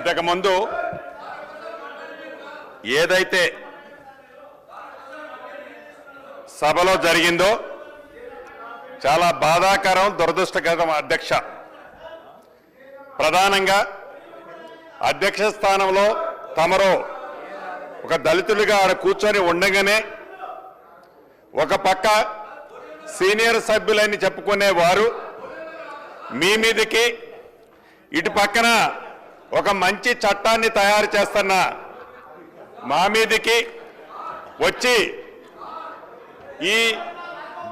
ఇంతకుముందు ఏదైతే సభలో జరిగిందో చాలా బాధాకరం, దురదృష్టకరం. అధ్యక్ష, ప్రధానంగా అధ్యక్ష స్థానంలో తమరు ఒక దళితులుగా ఆడ కూర్చొని ఉండగానే ఒక పక్క సీనియర్ సభ్యులని చెప్పుకునే వారు మీ మీదకి ఇటు పక్కన ఒక మంచి చట్టాన్ని తయారు చేస్తున్న మా మీదకి వచ్చి ఈ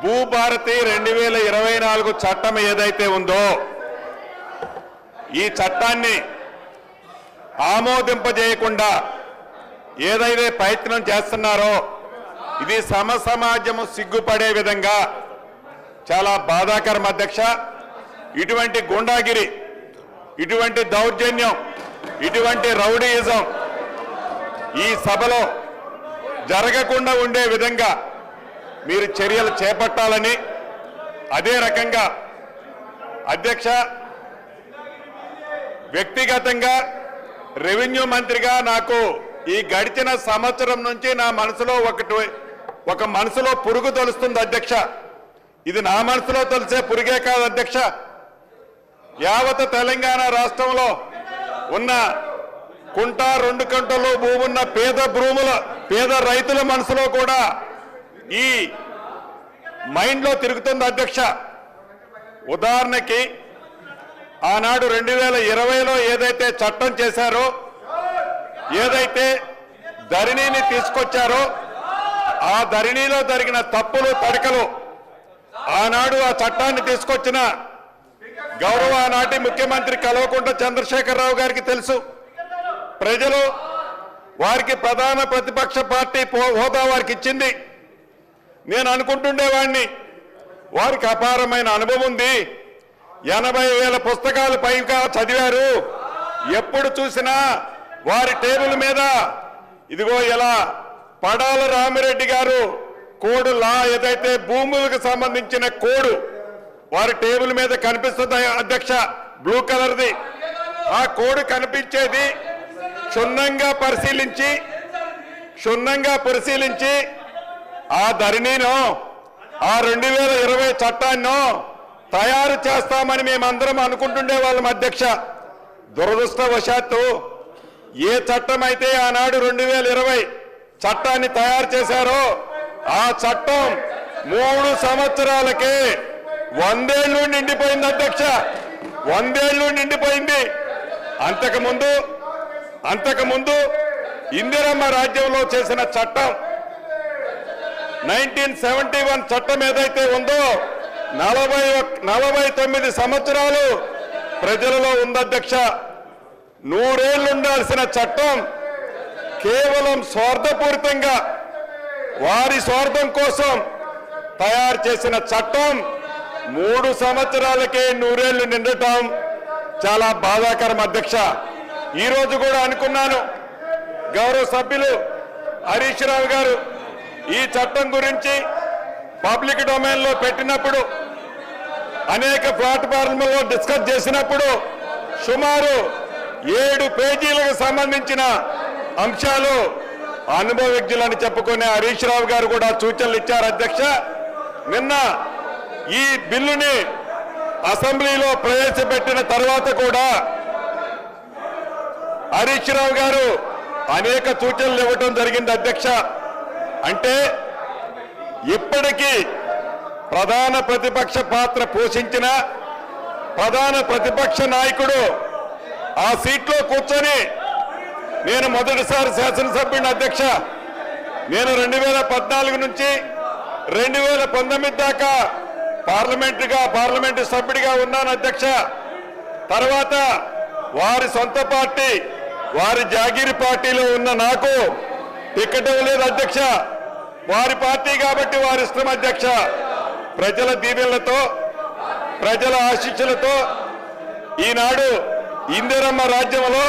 భూభారతి 2024 చట్టం ఏదైతే ఉందో ఈ చట్టాన్ని ఆమోదింపజేయకుండా ఏదైతే ప్రయత్నం చేస్తున్నారో ఇది సమాజము సిగ్గుపడే విధంగా చాలా బాధాకరం. అధ్యక్ష, ఇటువంటి గుండాగిరి, ఇటువంటి దౌర్జన్యం, ఇటువంటి రౌడీయిజం ఈ సభలో జరగకుండా ఉండే విధంగా మీరు చర్యలు చేపట్టాలని, అదే రకంగా అధ్యక్ష వ్యక్తిగతంగా రెవెన్యూ మంత్రిగా నాకు ఈ గడిచిన సంవత్సరం నుంచి నా మనసులో ఒక మనసులో పురుగు తొలుస్తుంది. అధ్యక్ష, ఇది నా మనసులో తొలిసే పురుగే కాదు అధ్యక్ష, యావత్ తెలంగాణ రాష్ట్రంలో ఉన్న కుంట 2 కుంటలు భూమున్న పేద రైతుల మనసులో కూడా ఈ మైండ్లో తిరుగుతుంది. అధ్యక్ష, ఉదాహరణకి ఆనాడు 2020లో ఏదైతే చట్టం చేశారో, ఏదైతే ధరణిని తీసుకొచ్చారో ఆ ధరణిలో జరిగిన తప్పులు తడకలు ఆనాడు ఆ చట్టాన్ని తీసుకొచ్చిన గౌరవ నాటి ముఖ్యమంత్రి కల్వకుంట్ల చంద్రశేఖరరావు గారికి తెలుసు. ప్రజలు వారికి ప్రధాన ప్రతిపక్ష పార్టీ హోదా వారికి ఇచ్చింది. నేను అనుకుంటుండేవాడిని వారికి అపారమైన అనుభవం ఉంది, 80,000 పుస్తకాలు పైగా చదివారు, ఎప్పుడు చూసినా వారి టేబుల్ మీద ఇదిగో ఇలా పడాల రామిరెడ్డి గారు కోడ్ లా ఏదైతే భూములకు సంబంధించిన కోడ్ వారి టేబుల్ మీద కనిపిస్తుంది అధ్యక్ష, బ్లూ కలర్ది. ఆ కోడ్ కనిపించేది క్షుణ్ణంగా పరిశీలించి ఆ ధరణినో ఆ 2020 చట్టాన్నో తయారు చేస్తామని మేమందరం అనుకుంటుండే వాళ్ళం. అధ్యక్ష, దురదృష్టవశాత్తు ఏ చట్టం అయితే ఆనాడు 2020 చట్టాన్ని తయారు చేశారో ఆ చట్టం 3 సంవత్సరాలకే 100 ఏళ్ళు నిండిపోయింది. అధ్యక్ష, 100 ఏళ్ళు నిండిపోయింది. అంతకుముందు ఇందిరమ్మ రాజ్యంలో చేసిన చట్టం 1971 చట్టం ఏదైతే ఉందో 49 సంవత్సరాలు ప్రజలలో ఉంది. అధ్యక్ష, 100 ఏళ్ళు ఉండాల్సిన చట్టం కేవలం స్వార్థపూరితంగా వారి స్వార్థం కోసం తయారు చేసిన చట్టం 3 సంవత్సరాలకే 100 ఏళ్ళు నిండటం చాలా బాధాకరం. అధ్యక్ష, ఈ రోజు కూడా అనుకున్నాను, గౌరవ సభ్యులు హరీష్ రావు గారు ఈ చట్టం గురించి పబ్లిక్ డొమైన్లో పెట్టినప్పుడు, అనేక ప్లాట్ఫామ్లలో డిస్కస్ చేసినప్పుడు సుమారు 7 పేజీలకు సంబంధించిన అంశాలు అనుభవజ్ఞులని చెప్పుకునే హరీష్ రావు గారు కూడా సూచనలు ఇచ్చారు. అధ్యక్ష, నిన్న ఈ బిల్లుని అసెంబ్లీలో ప్రవేశపెట్టిన తర్వాత కూడా హరీష్ రావు గారు అనేక సూచనలు ఇవ్వటం జరిగింది. అధ్యక్ష, అంటే ఇప్పటికీ ప్రధాన ప్రతిపక్ష పాత్ర పోషించిన ప్రధాన ప్రతిపక్ష నాయకుడు ఆ సీట్లో కూర్చొని, నేను మొదటిసారి శాసనసభ్యుని. అధ్యక్ష, నేను 2014 నుంచి 2019 దాకా పార్లమెంటు సభ్యుడిగా ఉన్నాను. అధ్యక్ష, తర్వాత వారి సొంత పార్టీ వారి జాగీరి పార్టీలో ఉన్న నాకు టికెట్ ఇవ్వలేదు. అధ్యక్ష, వారి పార్టీ కాబట్టి వారి ఇష్టం. అధ్యక్ష, ప్రజల దీవెనలతో ప్రజల ఆశీస్సులతో ఈనాడు ఇందిరమ్మ రాజ్యంలో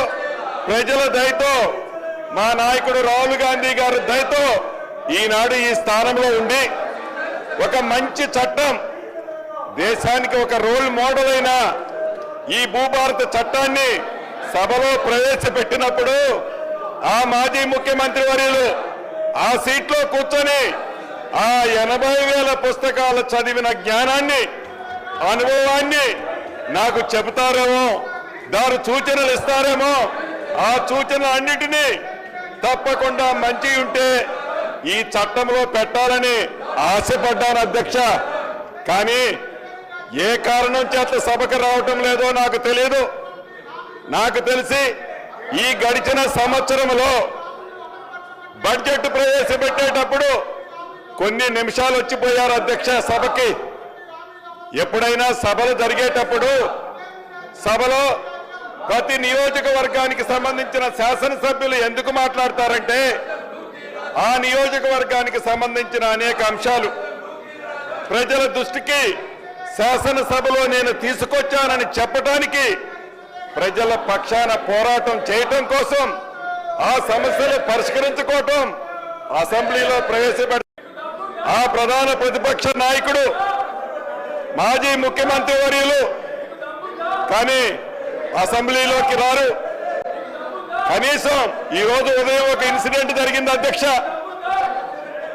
ప్రజల దయతో మా నాయకుడు రాహుల్ గాంధీ గారి దయతో ఈనాడు ఈ స్థానంలో ఉండి ఒక మంచి చట్టం, దేశానికి ఒక రోల్ మోడల్ అయిన ఈ భూభారత చట్టాన్ని సభలో ప్రవేశపెట్టినప్పుడు ఆ మాజీ ముఖ్యమంత్రి వర్యులు ఆ సీట్లో కూర్చొని ఆ 80,000 పుస్తకాలు చదివిన జ్ఞానాన్ని అనుభవాన్ని నాకు చెబుతారేమో, దాని సూచనలు ఇస్తారేమో. ఆ సూచనలు అన్నిటినీ తప్పకుండా మంచి ఉంటే ఈ చట్టంలో పెట్టాలని ఆశపడ్డాను అధ్యక్ష. కానీ ఏ కారణం చేత సభకు రావటం లేదో నాకు తెలియదు. నాకు తెలిసి ఈ గడిచిన సంవత్సరంలో బడ్జెట్ ప్రవేశపెట్టేటప్పుడు కొన్ని నిమిషాలు వచ్చిపోయారు అధ్యక్ష సభకి. ఎప్పుడైనా సభలు జరిగేటప్పుడు సభలో ప్రతి నియోజకవర్గానికి సంబంధించిన శాసనసభ్యులు ఎందుకు మాట్లాడతారంటే ఆ నియోజకవర్గానికి సంబంధించిన అనేక అంశాలు ప్రజల దృష్టికి శాసనసభలో నేను తీసుకొచ్చానని చెప్పడానికి, ప్రజల పక్షాన పోరాటం చేయటం కోసం, ఆ సమస్యలు పరిష్కరించుకోవటం అసెంబ్లీలో ప్రవేశపెట్ట ఆ ప్రధాన ప్రతిపక్ష నాయకుడు మాజీ ముఖ్యమంత్రి వర్యులు కానీ అసెంబ్లీలోకి రారు. కనీసం ఈ రోజు ఉదయం ఒక ఇన్సిడెంట్ జరిగింది అధ్యక్ష.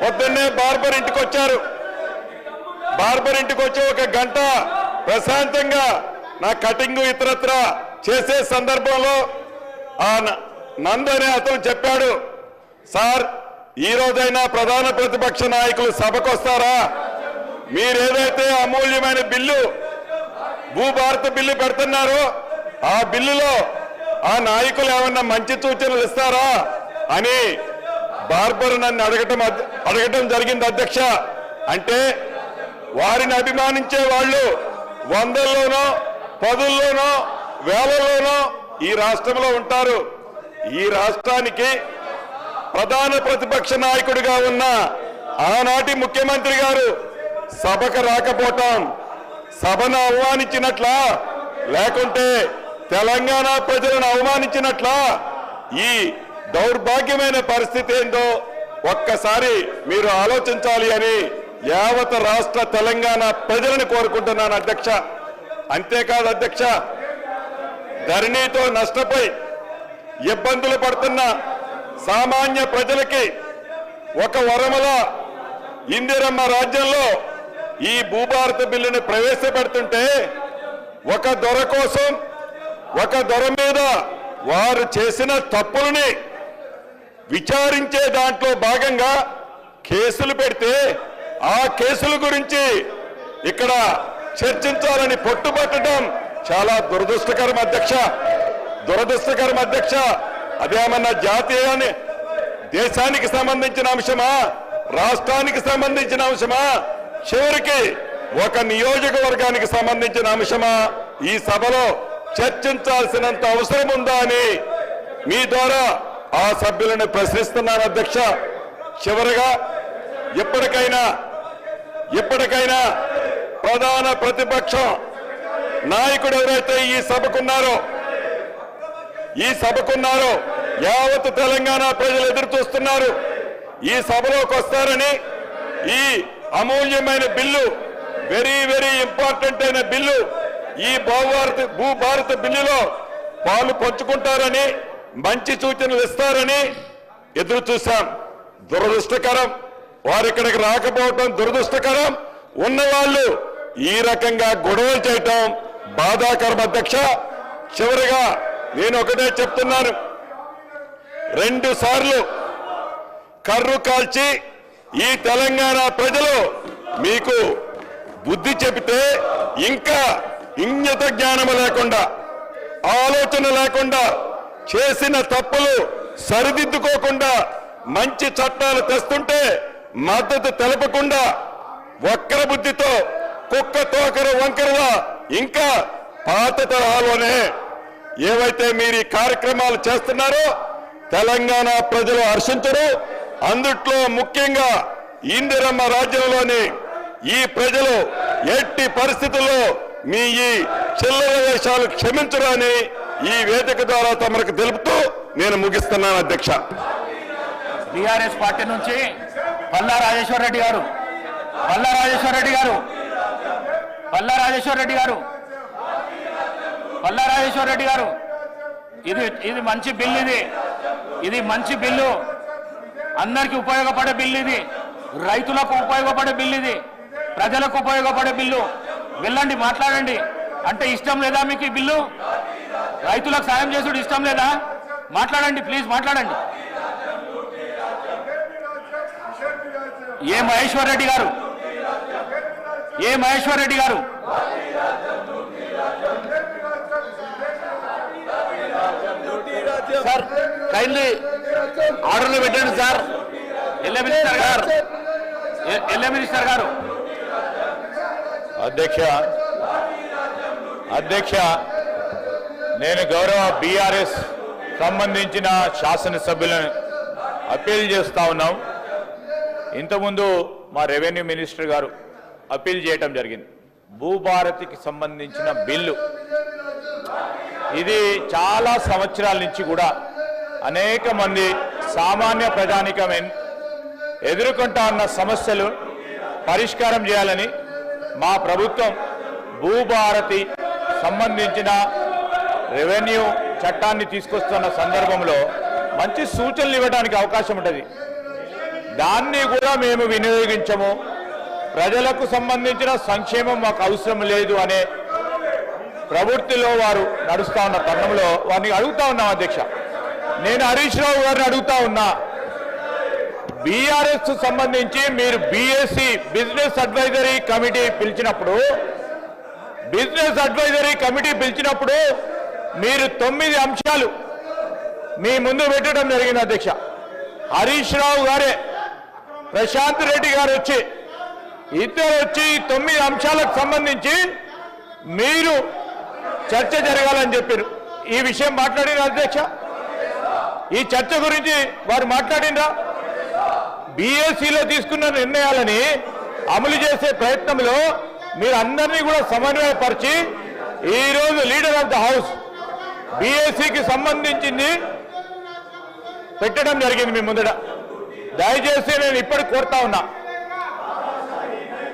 పొద్దున్నే బార్బర్ ఇంటికి వచ్చారు. బార్బర్ ఇంటికి వచ్చి ఒక గంట ప్రశాంతంగా నా కటింగ్ ఇతరత్ర చేసే సందర్భంలో ఆ నంద్ అనే అతను చెప్పాడు, సార్ ఈ రోజైనా ప్రధాన ప్రతిపక్ష నాయకులు సభకు వస్తారా? మీరేదైతే అమూల్యమైన బిల్లు భూభారత బిల్లు పెడుతున్నారో ఆ బిల్లులో ఆ నాయకులు ఏమన్నా మంచి సూచనలు ఇస్తారా అని బార్బర్ నన్ను అడగటం జరిగింది అధ్యక్ష. అంటే వారిని అభిమానించే వాళ్ళు వందల్లోనో పదుల్లోనో వేలలోనో ఈ రాష్ట్రంలో ఉంటారు. ఈ రాష్ట్రానికి ప్రధాన ప్రతిపక్ష నాయకుడిగా ఉన్న ఆనాటి ముఖ్యమంత్రి గారు సభకు రాకపోవటం సభను అవమానించినట్లా, లేకుంటే తెలంగాణ ప్రజలను అవమానించినట్లా? ఈ దౌర్భాగ్యమైన పరిస్థితి ఏందో ఒక్కసారి మీరు ఆలోచించాలి అని యావత్ రాష్ట్ర తెలంగాణ ప్రజలను కోరుకుంటున్నాను అధ్యక్ష. అంతేకాదు అధ్యక్ష, ధరణితో నష్టపోయి ఇబ్బందులు పడుతున్న సామాన్య ప్రజలకి ఒక వరముల ఇందిరమ్మ రాజ్యంలో ఈ భూభారత బిల్లుని ప్రవేశపెడుతుంటే ఒక దొర కోసం, ఒక దొర మీద వారు చేసిన తప్పులని విచారించే దాంట్లో భాగంగా కేసులు పెడితే ఆ కేసుల గురించి ఇక్కడ చర్చించాలని పట్టుబట్టడం చాలా దురదృష్టకరం అధ్యక్ష. దురదృష్టకరం అధ్యక్ష. అదేమన్నా జాతీయాన్ని దేశానికి సంబంధించిన అంశమా, రాష్ట్రానికి సంబంధించిన అంశమా, చివరికి ఒక నియోజకవర్గానికి సంబంధించిన అంశమా ఈ సభలో చర్చించాల్సినంత అవసరం ఉందా అని మీ ద్వారా ఆ సభ్యులను ప్రశ్నిస్తున్నాను అధ్యక్ష. చివరిగా ఇప్పటికైనా ప్రధాన ప్రతిపక్షం నాయకుడు ఎవరైతే ఈ సభకున్నారో యావత్ తెలంగాణ ప్రజలు ఎదురు చూస్తున్నారు. ఈ సభలోకి వస్తారని, ఈ అమూల్యమైన బిల్లు, వెరీ వెరీ ఇంపార్టెంట్ అయిన బిల్లు, ఈ భూభారత బిల్లులో పాలు పంచుకుంటారని, మంచి సూచనలు ఇస్తారని ఎదురు చూశాం. దురదృష్టకరం, వారు ఇక్కడికి రాకపోవటం దురదృష్టకరం. ఉన్నవాళ్ళు ఈ రకంగా గొడవలు చేయటం బాధాకరం అధ్యక్ష. చివరిగా నేను ఒకటే చెప్తున్నాను, 2 సార్లు కర్రు కాల్చి ఈ తెలంగాణ ప్రజలు మీకు బుద్ధి చెబితే ఇంకా ఇంగిత జ్ఞానం లేకుండా, ఆలోచన లేకుండా, చేసిన తప్పులు సరిదిద్దుకోకుండా మంచి చట్టాలు తెస్తుంటే మద్దతు తెలపకుండా వక్ర బుద్ధితో కుక్క తోకర వంకరగా ఇంకా పాత తరహాలోనే ఏవైతే మీరు ఈ కార్యక్రమాలు చేస్తున్నారో తెలంగాణ ప్రజలు హర్షించరు. అందుట్లో ముఖ్యంగా ఇందిరమ్మ రాజ్యంలోని ఈ ప్రజలు ఎట్టి పరిస్థితుల్లో మీ ఈ చిల్లర వేషాలు క్షమించరు అని ఈ వేదిక ద్వారా తమకు తెలుపుతూ నేను ముగిస్తున్నాను అధ్యక్ష. టీఆర్ఎస్ పార్టీ నుంచి పల్లా రాజేశ్వర రెడ్డి గారు ఇది మంచి బిల్లు. ఇది మంచి బిల్లు, అందరికీ ఉపయోగపడే బిల్లు. ఇది రైతులకు ఉపయోగపడే బిల్లు, ఇది ప్రజలకు ఉపయోగపడే బిల్లు. వెళ్ళండి, మాట్లాడండి. అంటే ఇష్టం లేదా మీకు ఈ బిల్లు? రైతులకు సాయం చేసుడు ఇష్టం లేదా? మాట్లాడండి, ప్లీజ్ మాట్లాడండి. ఏ మహేశ్వర్ రెడ్డి గారు, సార్ కైండ్లీ ఆర్డర్లు పెట్టండి సార్. ఎల్ఏ మినిస్టర్ గారు. అధ్యక్ష, నేను గౌరవ బీఆర్ఎస్ సంబంధించిన శాసనసభ్యులను అప్పీల్ చేస్తా ఉన్నాం. ఇంతకుముందు మా రెవెన్యూ మినిస్టర్ గారు అప్పీల్ చేయటం జరిగింది. భూభారతికి సంబంధించిన బిల్లు ఇది చాలా సంవత్సరాల నుంచి కూడా అనేక మంది సామాన్య ప్రజానికం ఎదుర్కొంటా ఉన్న సమస్యలు పరిష్కారం చేయాలని మా ప్రభుత్వం భూభారతి సంబంధించిన రెవెన్యూ చట్టాన్ని తీసుకొస్తున్న సందర్భంలో మంచి సూచనలు ఇవ్వడానికి అవకాశం ఉంటుంది. దాన్ని కూడా మేము వినియోగించము, ప్రజలకు సంబంధించిన సంక్షేమం మాకు అవసరం లేదు అనే ప్రవృత్తిలో వారు నడుస్తూ ఉన్న తరుణంలో వారిని అడుగుతా ఉన్నాం. అధ్యక్ష, నేను హరీష్ రావు గారిని అడుగుతా ఉన్నా, బీఆర్ఎస్ సంబంధించి మీరు బీఎస్సీ బిజినెస్ అడ్వైజరీ కమిటీ పిలిచినప్పుడు మీరు 9 అంశాలు మీ ముందు పెట్టడం జరిగింది. అధ్యక్ష, హరీష్ రావు గారే, ప్రశాంత్ రెడ్డి గారు ఇద్దరు వచ్చి 9 అంశాలకు సంబంధించి మీరు చర్చ జరగాలని చెప్పారు. ఈ విషయం మాట్లాడిన అధ్యక్ష, ఈ చర్చ గురించి వారు మాట్లాడినరా? బీఎస్సీలో తీసుకున్న నిర్ణయాలని అమలు చేసే ప్రయత్నంలో మీరు అందరినీ కూడా సమన్వయపరిచి ఈరోజు లీడర్ ఆఫ్ ద హౌస్ బీఎస్సీకి సంబంధించింది పెట్టడం జరిగింది మీ ముందట. దయచేసి నేను ఇప్పటికి కోరుతా ఉన్నా,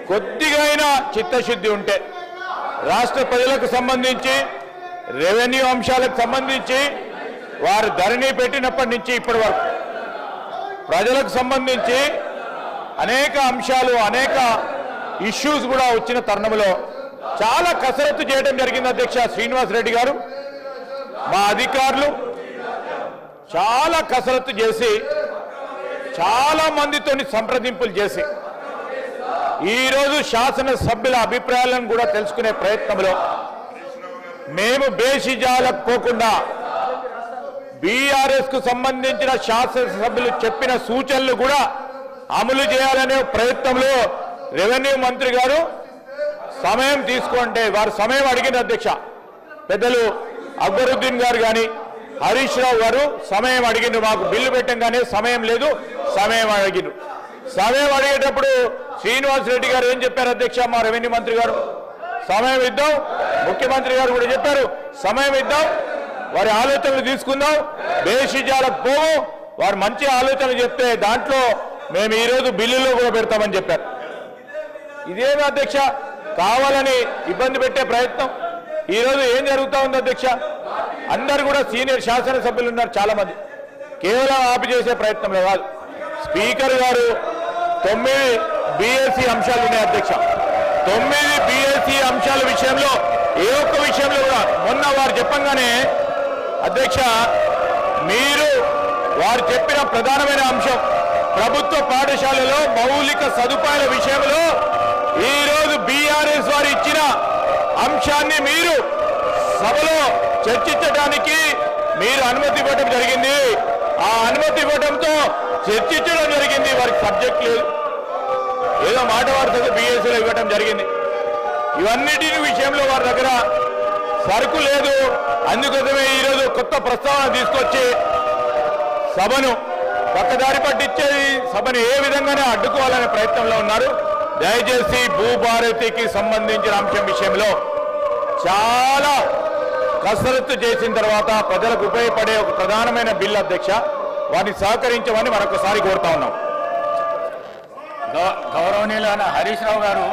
కొద్దిగా అయినా చిత్తశుద్ధి ఉంటే రాష్ట్ర ప్రజలకు సంబంధించి రెవెన్యూ అంశాలకు సంబంధించి వారు ధరణి పెట్టినప్పటి నుంచి ఇప్పటి వరకు ప్రజలకు సంబంధించి అనేక అంశాలు, అనేక ఇష్యూస్ కూడా వచ్చిన తరుణంలో చాలా కసరత్తు చేయడం జరిగింది. అధ్యక్ష, శ్రీనివాస్ రెడ్డి గారు, మా అధికారులు చాలా కసరత్తు చేసి చాలా మందితో సంప్రదింపులు చేసి ఈరోజు శాసనసభ్యుల అభిప్రాయాలను కూడా తెలుసుకునే ప్రయత్నంలో మేము బేషిజాలకు పోకుండా బీఆర్ఎస్ కు సంబంధించిన శాసనసభ్యులు చెప్పిన సూచనలు కూడా అమలు చేయాలనే ప్రయత్నంలో రెవెన్యూ మంత్రి గారు సమయం తీసుకుంటే వారు సమయం అడిగిన అధ్యక్ష. పెద్దలు అక్బరుద్దీన్ గారు కానీ హరీష్ రావు గారు సమయం అడిగిండ్రు. మాకు బిల్లు పెట్టంగానే సమయం లేదు, సమయం అడిగిండ్రు. సమయం అడిగేటప్పుడు శ్రీనివాస్ రెడ్డి గారు ఏం చెప్పారు అధ్యక్ష? మా రెవెన్యూ మంత్రి గారు సమయం ఇద్దాం, ముఖ్యమంత్రి గారు కూడా చెప్పారు సమయం ఇద్దాం, వారి ఆలోచనలు తీసుకుందాం, బేషిజాలకు పోవు, వారు మంచి ఆలోచనలు చెప్తే దాంట్లో మేము ఈరోజు బిల్లులో కూడా పెడతామని చెప్పారు. ఇదేమి అధ్యక్ష, కావాలని ఇబ్బంది పెట్టే ప్రయత్నం. ఈరోజు ఏం జరుగుతూ ఉంది అధ్యక్ష? అందరు కూడా సీనియర్ శాసనసభ్యులు ఉన్నారు చాలా మంది, కేవలం ఆపి చేసే ప్రయత్నంలో కాదు. స్పీకర్ గారు 9 బీఎస్సీ అంశాలు ఉన్నాయి అధ్యక్ష. 9 బీఎస్సీ అంశాల విషయంలో ఏ ఒక్క విషయంలో కూడా మొన్న వారు చెప్పంగానే అధ్యక్ష, మీరు వారు చెప్పిన ప్రధానమైన అంశం ప్రభుత్వ పాఠశాలలో మౌలిక సదుపాయాల విషయంలో ఈరోజు బీఆర్ఎస్ వారు ఇచ్చిన అంశాన్ని మీరు సభలో చర్చించడానికి మీరు అనుమతి ఇవ్వడం జరిగింది. ఆ అనుమతి ఇవ్వడంతో చర్చించడం జరిగింది. వారికి సబ్జెక్ట్ లేదు, ఏదో మాట వార్తగా బీఎస్సీలో ఇవ్వడం జరిగింది. ఇవన్నిటి విషయంలో వారి దగ్గర సరుకు లేదు. అందుకోసమే ఈరోజు కొత్త ప్రస్తావన తీసుకొచ్చి సభను పక్కదారి పట్టించేది, సభను ఏ విధంగానే అడ్డుకోవాలనే ప్రయత్నంలో ఉన్నారు. దయచేసి భూభారతికి సంబంధించిన అంశం విషయంలో చాలా కసరత్తు చేసిన తర్వాత ప్రజలకు ఉపయోగపడే ఒక ప్రధానమైన బిల్లు అధ్యక్ష, వారిని సహకరించమని మరొకసారి కోరుతా ఉన్నాం. గౌరవనీయులైన హరీష్ రావు గారు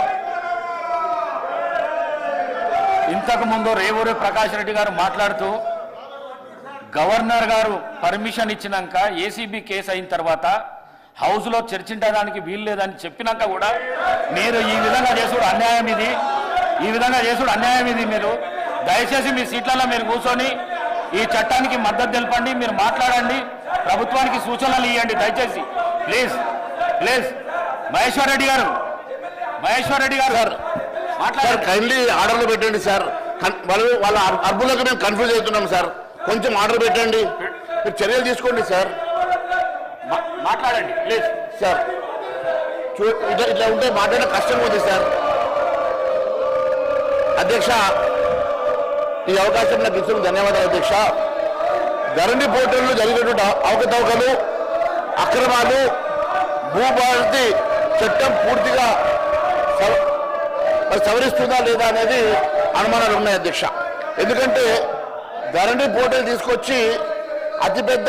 ఇంతకు ముందు రేవూరి ప్రకాష్ రెడ్డి గారు మాట్లాడుతూ గవర్నర్ గారు పర్మిషన్ ఇచ్చినాక ఏసీబీ కేసు అయిన తర్వాత హౌస్లో చర్చించడానికి వీలు లేదని చెప్పినాక కూడా మీరు ఈ విధంగా చేసుడు అన్యాయం ఇది, ఈ విధంగా చేసుడు అన్యాయం ఇది. మీరు దయచేసి మీ సీట్లలో మీరు కూర్చొని ఈ చట్టానికి మద్దతు తెలపండి, మీరు మాట్లాడండి, ప్రభుత్వానికి సూచనలు ఇవ్వండి దయచేసి. ప్లీజ్ ప్లీజ్ మహేశ్వర్ రెడ్డి గారు సార్ మాట్లాడండి. కైండ్లీ ఆర్డర్లు పెట్టండి సార్. వాళ్ళ అర్బులకు మేము కన్ఫ్యూజ్ అవుతున్నాం సార్. కొంచెం ఆర్డర్ పెట్టండి, మీరు చర్యలు తీసుకోండి సార్. మాట్లాడండి ప్లీజ్. సార్ ఇట్లా ఉంటే మాట్లాడడం కష్టంగా ఉంది సార్. అధ్యక్ష, ఈ అవకాశం నాకు ఇచ్చిన ధన్యవాదాలు అధ్యక్ష. ధరణి పోర్టల్లో జరిగినటువంటి అవకతవకలు, అక్రమాలు, భూభారతి చట్టం పూర్తిగా సవరిస్తుందా లేదా అనేది అనుమానాలు ఉన్నాయి అధ్యక్ష. ఎందుకంటే ధరణి పోర్టల్ తీసుకొచ్చి అతిపెద్ద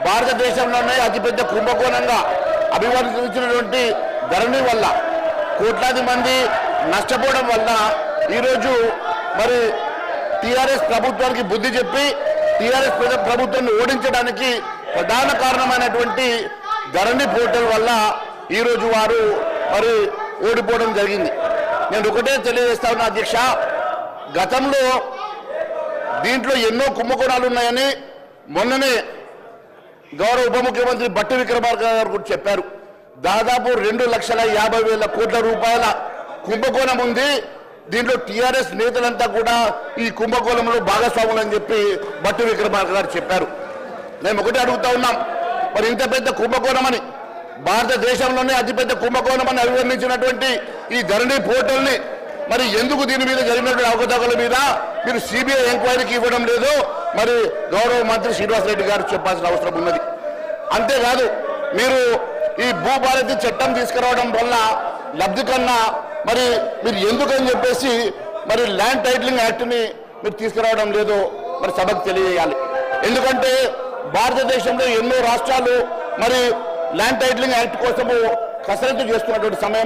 భారతదేశంలోనే అతిపెద్ద కుంభకోణంగా అభివర్ణించినటువంటి ధరణి వల్ల కోట్లాది మంది నష్టపోవడం వల్ల ఈరోజు మరి టీఆర్ఎస్ ప్రభుత్వానికి బుద్ధి చెప్పి టీఆర్ఎస్ ప్రభుత్వాన్ని ఓడించడానికి ప్రధాన కారణమైనటువంటి ధరణి పోర్టల్ వల్ల ఈరోజు వారు మరి ఓడిపోవడం జరిగింది. నేను ఒకటే తెలియజేస్తా ఉన్నా అధ్యక్ష, గతంలో దీంట్లో ఎన్నో కుంభకోణాలు ఉన్నాయని మొన్ననే గౌరవ ఉప ముఖ్యమంత్రి బట్టి విక్రమార్క గారు కూడా చెప్పారు. దాదాపు 2,50,000 కోట్ల రూపాయల కుంభకోణం ఉంది. దీంట్లో టీఆర్ఎస్ నేతలంతా కూడా ఈ కుంభకోణంలో భాగస్వాములు అని చెప్పి బట్టి విక్రమార్క గారు చెప్పారు. మేము ఒకటే అడుగుతా ఉన్నాం, మరి ఇంత పెద్ద కుంభకోణమని, భారతదేశంలోనే అతిపెద్ద కుంభకోణమని అభివర్ణించినటువంటి ఈ ధరణి పోర్టల్ని మరి ఎందుకు దీని మీద జరిగినటువంటి అవకతవకల మీద మీరు సిబిఐ ఎంక్వైరీకి ఇవ్వడం లేదు? మరి గౌరవ మంత్రి శ్రీనివాసరెడ్డి గారు చెప్పాల్సిన అవసరం ఉన్నది. అంతేకాదు, మీరు ఈ భూభారతి చట్టం తీసుకురావడం వల్ల లబ్ధి కన్నా మరి మీరు ఎందుకని చెప్పేసి మరి ల్యాండ్ టైటిలింగ్ యాక్ట్ని మీరు తీసుకురావడం లేదో మరి సభకు తెలియజేయాలి. ఎందుకంటే భారతదేశంలో ఎన్నో రాష్ట్రాలు మరి ల్యాండ్ టైటిలింగ్ యాక్ట్ కోసము కసరత్తు చేస్తున్నటువంటి సమయంలో